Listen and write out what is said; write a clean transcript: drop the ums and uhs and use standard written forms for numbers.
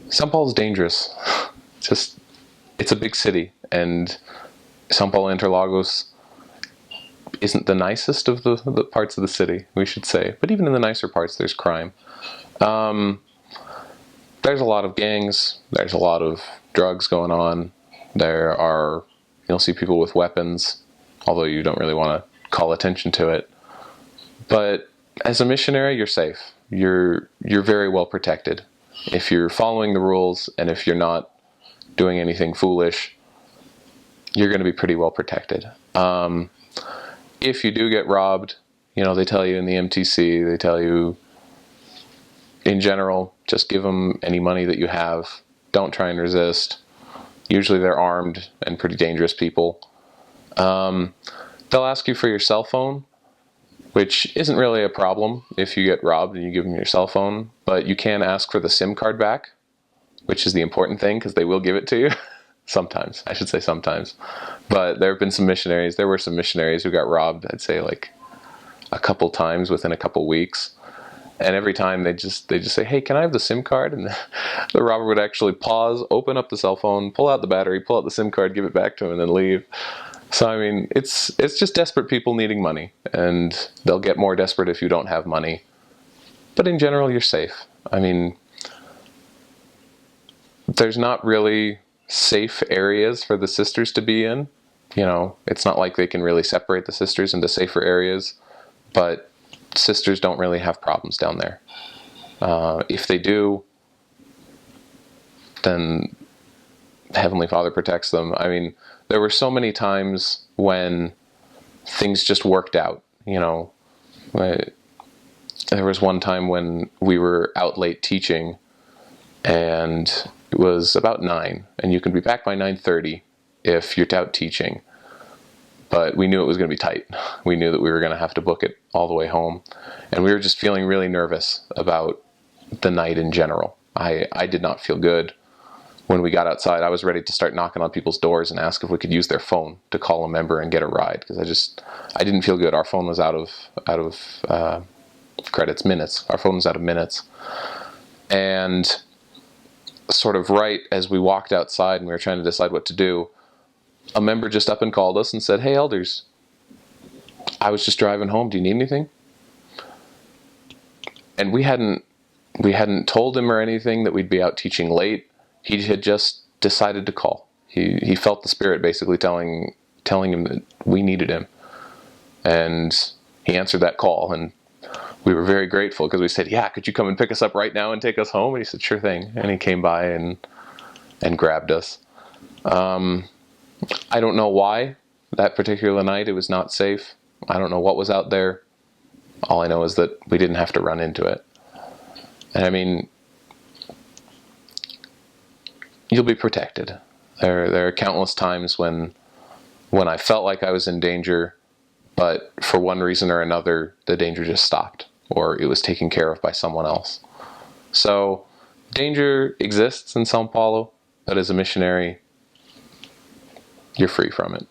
Sao Paulo is dangerous. Just, it's a big city, and Sao Paulo Interlagos isn't the nicest of the parts of the city, we should say. But even in the nicer parts, there's crime. There's a lot of gangs. There's a lot of drugs going on. You'll see people with weapons, although you don't really want to call attention to it. But as a missionary, you're safe. You're very well protected. If you're following the rules and if you're not doing anything foolish, you're going to be pretty well protected. If you do get robbed, they tell you in the MTC, they tell you in general, just give them any money that you have. Don't try and resist. Usually they're armed and pretty dangerous people. They'll ask you for your cell phone, which isn't really a problem if you get robbed and you give them your cell phone, but you can ask for the SIM card back, which is the important thing because they will give it to you. Sometimes, I should say sometimes. But there were some missionaries who got robbed, I'd say like a couple times within a couple weeks. And every time they just say, "Hey, can I have the SIM card?" And the robber would actually pause, open up the cell phone, pull out the battery, pull out the SIM card, give it back to him, and then leave. So I mean, it's just desperate people needing money, and they'll get more desperate if you don't have money. But in general, you're safe. I mean, there's not really safe areas for the sisters to be in. It's not like they can really separate the sisters into safer areas, but sisters don't really have problems down there. If they do, then Heavenly Father protects them. I mean, there were so many times when things just worked out. There was one time when we were out late teaching, and it was about 9, and you can be back by 9:30 if you're out teaching. But we knew it was going to be tight. We knew that we were going to have to book it all the way home. And we were just feeling really nervous about the night in general. I did not feel good. When we got outside, I was ready to start knocking on people's doors and ask if we could use their phone to call a member and get a ride. Because I didn't feel good. Our phone was out of minutes. Our phone was out of minutes. And sort of right as we walked outside and we were trying to decide what to do, a member just up and called us and said, "Hey, elders, I was just driving home. Do you need anything?" And we hadn't told him or anything that we'd be out teaching late. He had just decided to call. He felt the Spirit basically telling him that we needed him. And he answered that call, and we were very grateful because we said, "Yeah, could you come and pick us up right now and take us home?" And he said, "Sure thing." And he came by and grabbed us. I don't know why that particular night it was not safe. I don't know what was out there. All I know is that we didn't have to run into it. And I mean, you'll be protected. There are countless times when I felt like I was in danger, but for one reason or another, the danger just stopped, or it was taken care of by someone else. So danger exists in Sao Paulo, but as a missionary, you're free from it.